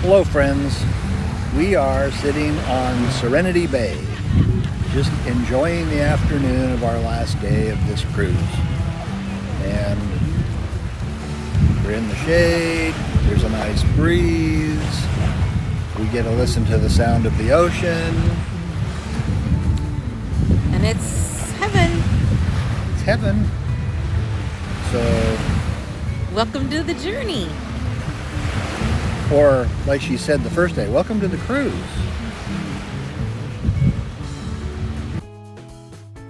Hello friends, we are sitting on Serenity Bay, just enjoying the afternoon of our last day of this cruise. And we're in the shade, there's a nice breeze, we get to listen to the sound of the ocean. And it's heaven. It's heaven. So, welcome to the journey. Or, like she said the first day, welcome to the cruise.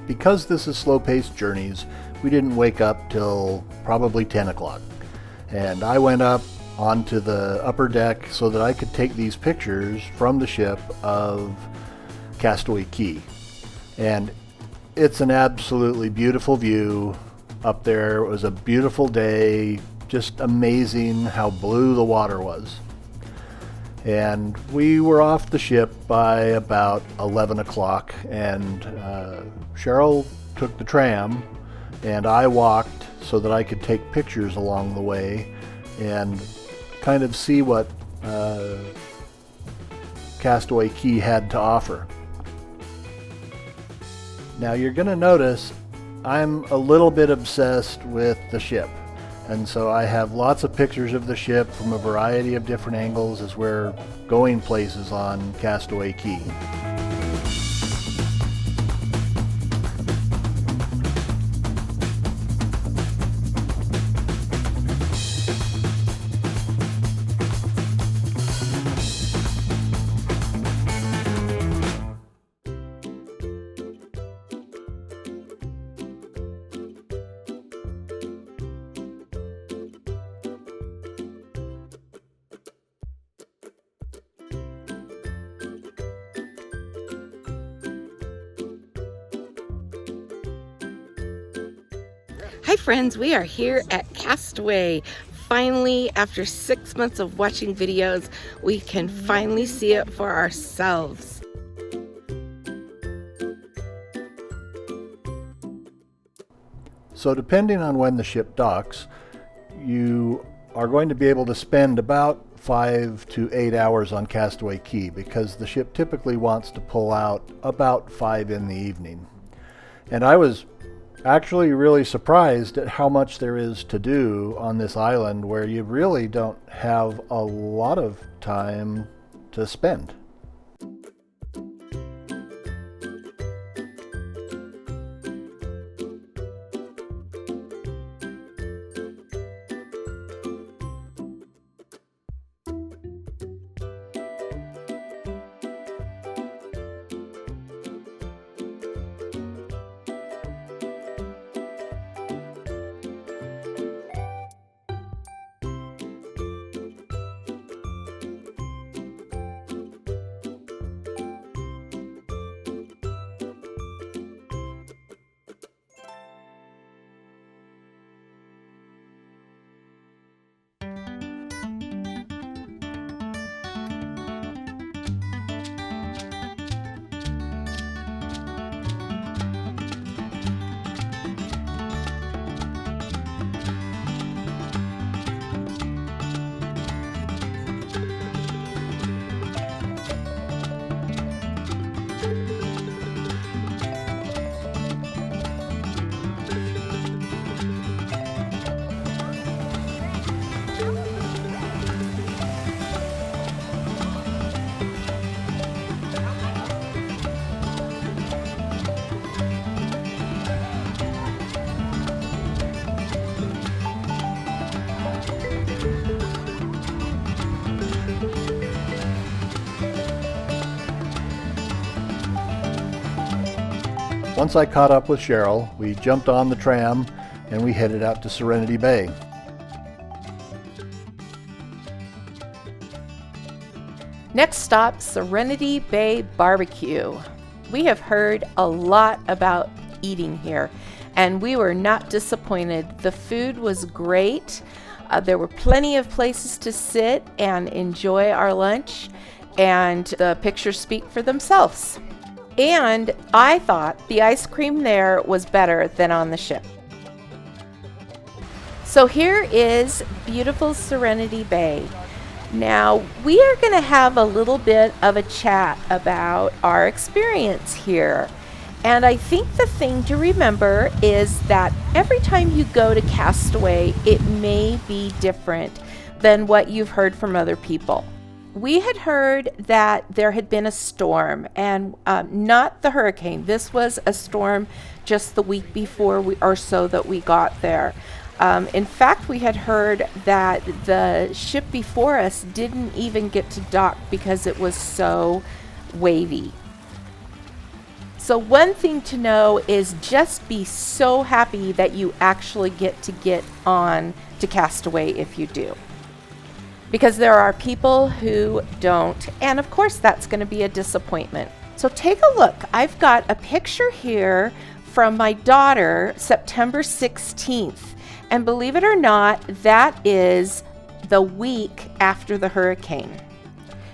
Because this is slow-paced journeys, we didn't wake up till probably 10 o'clock. And I went up onto the upper deck so that I could take these pictures from the ship of Castaway Cay. And it's an absolutely beautiful view up there. It was a beautiful day, just amazing how blue the water was. And we were off the ship by about 11 o'clock, and Cheryl took the tram and I walked so that I could take pictures along the way and kind of see what Castaway Cay had to offer. Now you're going to notice I'm a little bit obsessed with the ship. And so I have lots of pictures of the ship from a variety of different angles as we're going places on Castaway Cay. Hi friends, we are here at Castaway. Finally, after 6 months of watching videos, we can finally see it for ourselves. So depending on when the ship docks, you are going to be able to spend about 5 to 8 hours on Castaway Cay because the ship typically wants to pull out about 5 in the evening. And I was actually really surprised at how much there is to do on this island where you really don't have a lot of time to spend. Once I caught up with Cheryl, we jumped on the tram and we headed out to Serenity Bay. Next stop, Serenity Bay Barbecue. We have heard a lot about eating here, and we were not disappointed. The food was great. There were plenty of places to sit and enjoy our lunch, and the pictures speak for themselves. And I thought the ice cream there was better than on the ship. So here is beautiful Serenity Bay. Now, we are going to have a little bit of a chat about our experience here. And I think the thing to remember is that every time you go to Castaway, it may be different than what you've heard from other people. We had heard that there had been a storm, and not the hurricane. This was a storm just the week before or so that we got there. In fact, we had heard that the ship before us didn't even get to dock because it was so wavy. So one thing to know is just be so happy that you actually get on to Castaway if you do. Because there are people who don't, and of course that's going to be a disappointment. So take a look. I've got a picture here from my daughter, September 16th. And believe it or not, that is the week after the hurricane.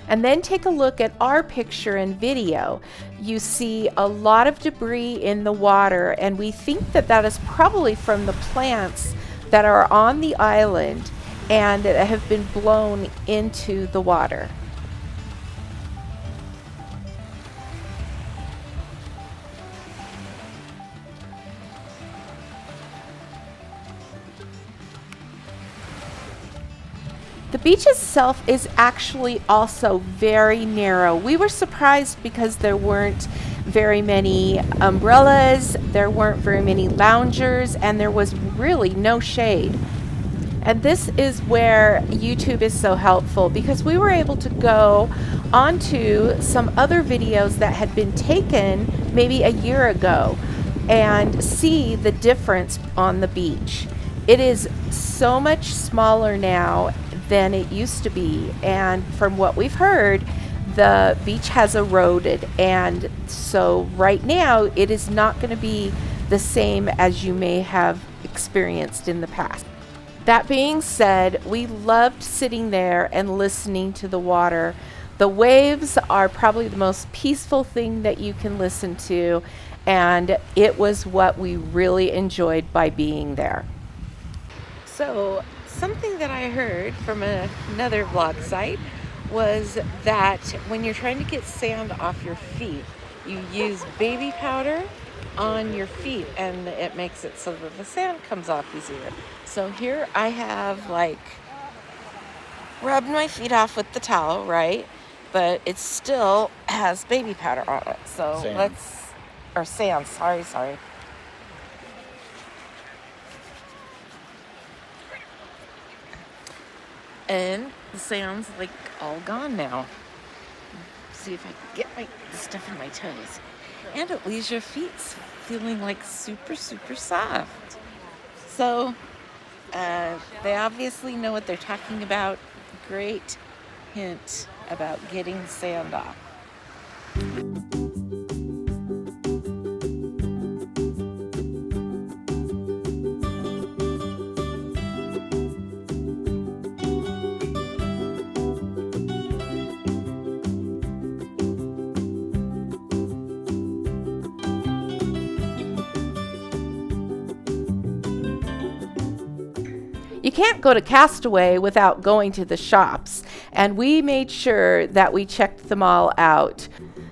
And then take a look at our picture and video. You see a lot of debris in the water, and we think that that is probably from the plants that are on the island and that have been blown into the water. The beach itself is actually also very narrow. We were surprised because there weren't very many umbrellas, there weren't very many loungers, and there was really no shade. And this is where YouTube is so helpful, because we were able to go onto some other videos that had been taken maybe a year ago and see the difference on the beach. It is so much smaller now than it used to be, and from what we've heard, the beach has eroded, and so right now it is not going to be the same as you may have experienced in the past. That being said, we loved sitting there and listening to the water. The waves are probably the most peaceful thing that you can listen to, and it was what we really enjoyed by being there. So something that I heard from another vlog site was that when you're trying to get sand off your feet, you use baby powder on your feet, and it makes it so that the sand comes off easier. So here I have rubbed my feet off with the towel, right? But it still has baby powder on it. So sand, sorry. And the sand's all gone now. See if I can get my stuff in my toes. And it leaves your feet feeling super, super soft. So they obviously know what they're talking about. Great hint about getting sand off. You can't go to Castaway without going to the shops, and we made sure that we checked them all out.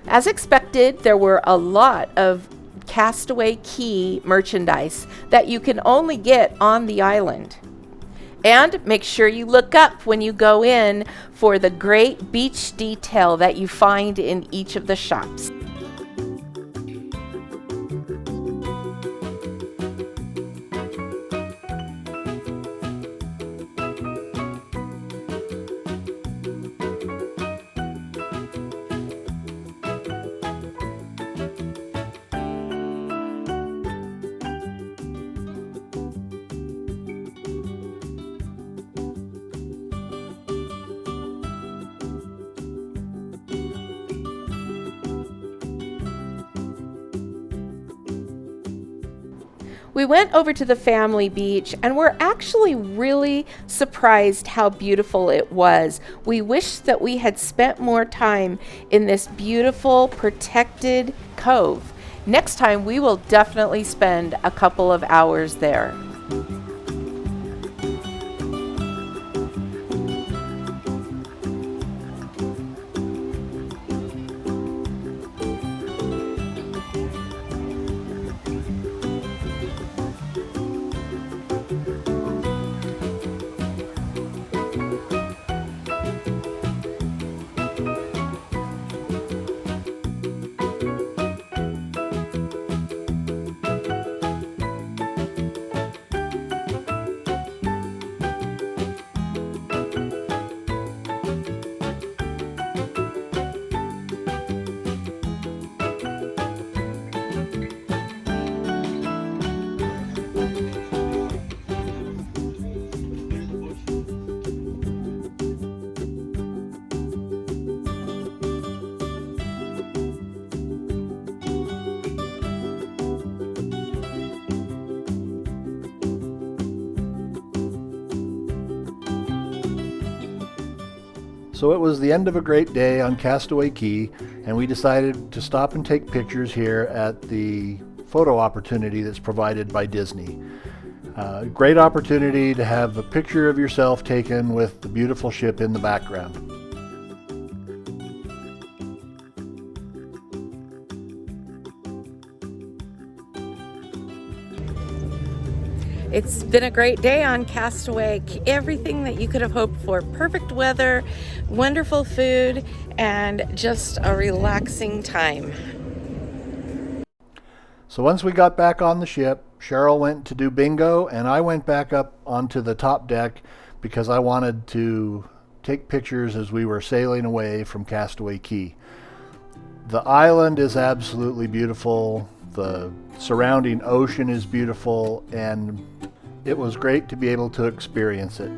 As expected, there were a lot of Castaway Cay merchandise that you can only get on the island. And make sure you look up when you go in for the great beach detail that you find in each of the shops. We went over to the family beach and we're actually really surprised how beautiful it was. We wish that we had spent more time in this beautiful protected cove. Next time we will definitely spend a couple of hours there. So it was the end of a great day on Castaway Cay, and we decided to stop and take pictures here at the photo opportunity that's provided by Disney. Great opportunity to have a picture of yourself taken with the beautiful ship in the background. It's been a great day on Castaway. Everything that you could have hoped for. Perfect weather, wonderful food, and just a relaxing time. So once we got back on the ship, Cheryl went to do bingo, and I went back up onto the top deck because I wanted to take pictures as we were sailing away from Castaway Cay. The island is absolutely beautiful. The surrounding ocean is beautiful, and it was great to be able to experience it.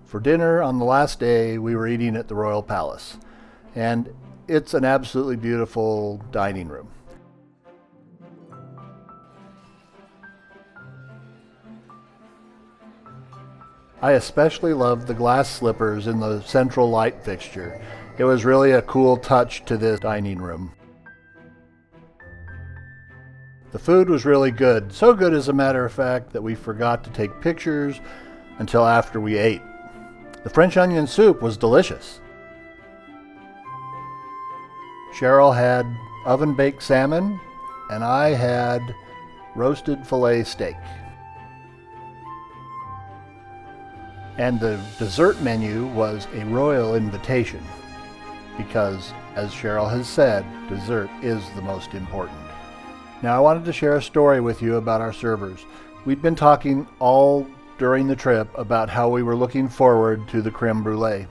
For dinner on the last day, we were eating at the Royal Palace, and it's an absolutely beautiful dining room. I especially loved the glass slippers in the central light fixture. It was really a cool touch to this dining room. The food was really good, so good as a matter of fact that we forgot to take pictures until after we ate. The French onion soup was delicious. Cheryl had oven-baked salmon, and I had roasted filet steak. And the dessert menu was a royal invitation, because, as Cheryl has said, dessert is the most important. Now I wanted to share a story with you about our servers. We'd been talking all during the trip about how we were looking forward to the creme brulee.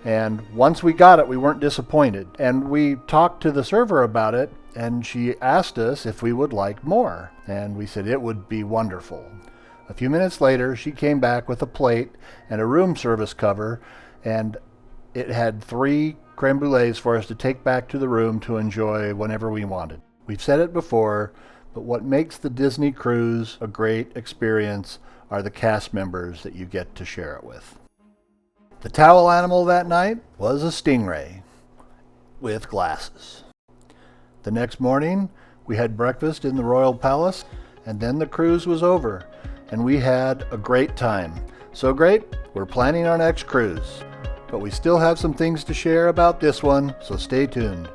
And once we got it, we weren't disappointed. And we talked to the server about it, and she asked us if we would like more. And we said it would be wonderful. A few minutes later, she came back with a plate and a room service cover, and it had 3 creme brulees for us to take back to the room to enjoy whenever we wanted. We've said it before, but what makes the Disney cruise a great experience are the cast members that you get to share it with. The towel animal that night was a stingray with glasses. The next morning, we had breakfast in the Royal Palace, and then the cruise was over, and we had a great time. So great, we're planning our next cruise. But we still have some things to share about this one, so stay tuned.